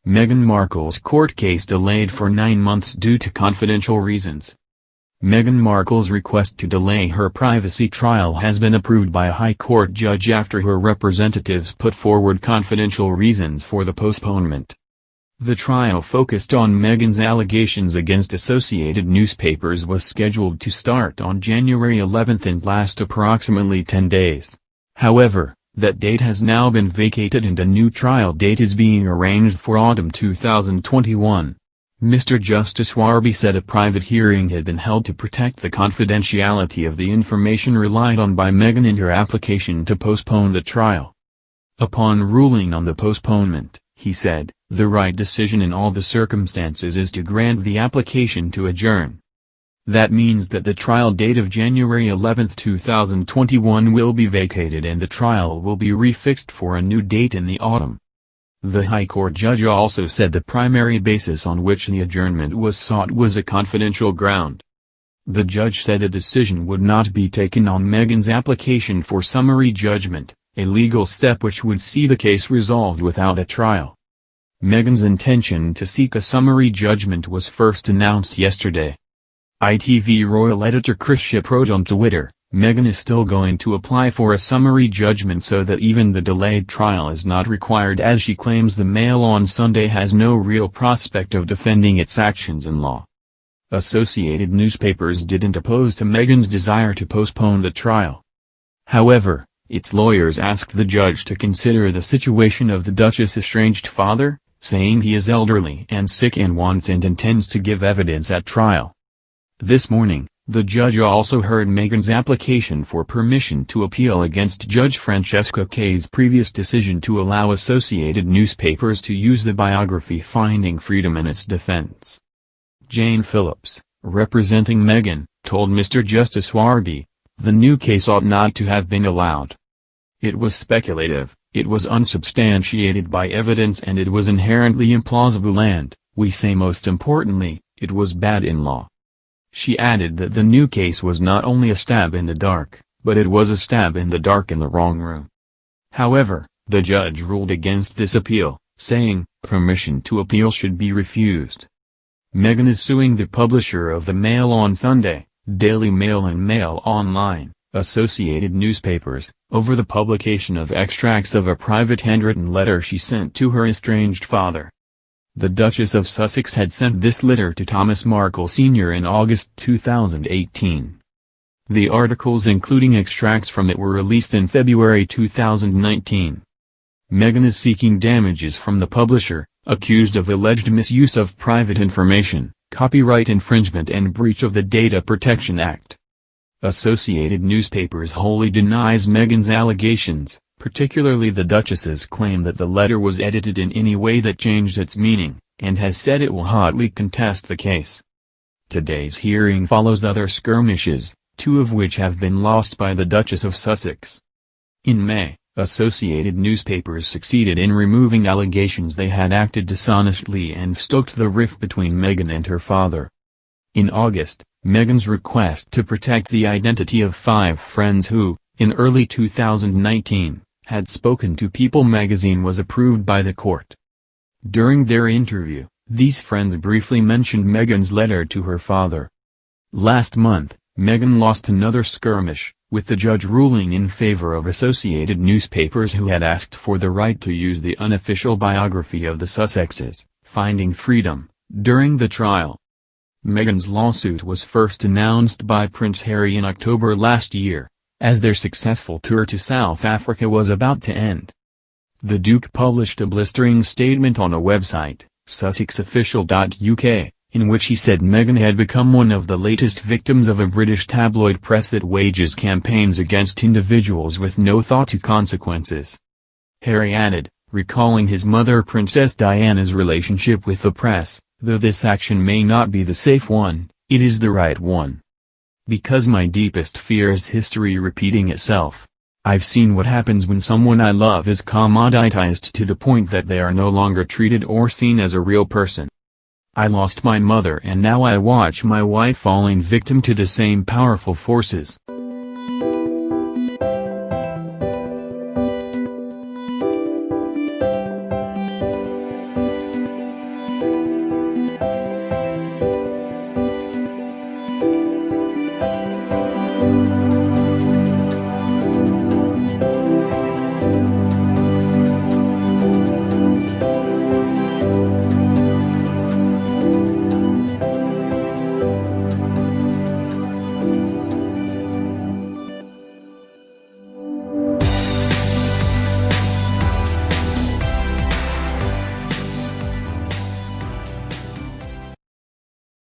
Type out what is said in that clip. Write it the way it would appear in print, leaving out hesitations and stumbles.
Meghan Markle's court case delayed for 9 months due to confidential reasons. Meghan Markle's request to delay her privacy trial has been approved by a High Court judge after her representatives put forward confidential reasons for the postponement. The trial focused on Meghan's allegations against Associated Newspapers was scheduled to start on January 11 and last approximately 10 days. However, that date has now been vacated and a new trial date is being arranged for autumn 2021. Mr. Justice Warby said a private hearing had been held to protect the confidentiality of the information relied on by Meghan in her application to postpone the trial. Upon ruling on the postponement, he said, "The right decision in all the circumstances is to grant the application to adjourn. That means that the trial date of January 11, 2021 will be vacated and the trial will be refixed for a new date in the autumn." The High Court judge also said the primary basis on which the adjournment was sought was a confidential ground. The judge said a decision would not be taken on Meghan's application for summary judgment, a legal step which would see the case resolved without a trial. Meghan's intention to seek a summary judgment was first announced yesterday. ITV royal editor Chris Shipp wrote on Twitter, "Meghan is still going to apply for a summary judgment so that even the delayed trial is not required, as she claims the Mail on Sunday has no real prospect of defending its actions in law." Associated Newspapers didn't oppose to Meghan's desire to postpone the trial. However, its lawyers asked the judge to consider the situation of the Duchess' estranged father, saying he is elderly and sick and wants and intends to give evidence at trial. This morning, the judge also heard Meghan's application for permission to appeal against Judge Francesca Kay's previous decision to allow Associated Newspapers to use the biography Finding Freedom in its defense. Jane Phillips, representing Meghan, told Mr. Justice Warby, "The new case ought not to have been allowed. It was speculative, it was unsubstantiated by evidence and it was inherently implausible and, we say most importantly, it was bad in law." She added that the new case was not only a stab in the dark, but it was a stab in the dark in the wrong room. However, the judge ruled against this appeal, saying, permission to appeal should be refused. Meghan is suing the publisher of the Mail on Sunday, Daily Mail and Mail Online, Associated Newspapers, over the publication of extracts of a private handwritten letter she sent to her estranged father. The Duchess of Sussex had sent this letter to Thomas Markle Sr. in August 2018. The articles including extracts from it were released in February 2019. Meghan is seeking damages from the publisher, accused of alleged misuse of private information, copyright infringement and breach of the Data Protection Act. Associated Newspapers wholly denies Meghan's allegations, particularly the Duchess's claim that the letter was edited in any way that changed its meaning, and has said it will hotly contest the case. Today's hearing follows other skirmishes, two of which have been lost by the Duchess of Sussex. In May, Associated Newspapers succeeded in removing allegations they had acted dishonestly and stoked the rift between Meghan and her father. In August, Meghan's request to protect the identity of 5 friends who, in early 2019, had spoken to People magazine was approved by the court. During their interview, these friends briefly mentioned Meghan's letter to her father. Last month, Meghan lost another skirmish, with the judge ruling in favor of Associated Newspapers who had asked for the right to use the unofficial biography of the Sussexes, Finding Freedom, during the trial. Meghan's lawsuit was first announced by Prince Harry in October last year, as their successful tour to South Africa was about to end. The Duke published a blistering statement on a website, sussexofficial.uk, in which he said Meghan had become one of the latest victims of a British tabloid press that wages campaigns against individuals with no thought to consequences. Harry added, recalling his mother Princess Diana's relationship with the press, "Though this action may not be the safe one, it is the right one. Because my deepest fear is history repeating itself. I've seen what happens when someone I love is commoditized to the point that they are no longer treated or seen as a real person. I lost my mother and now I watch my wife falling victim to the same powerful forces."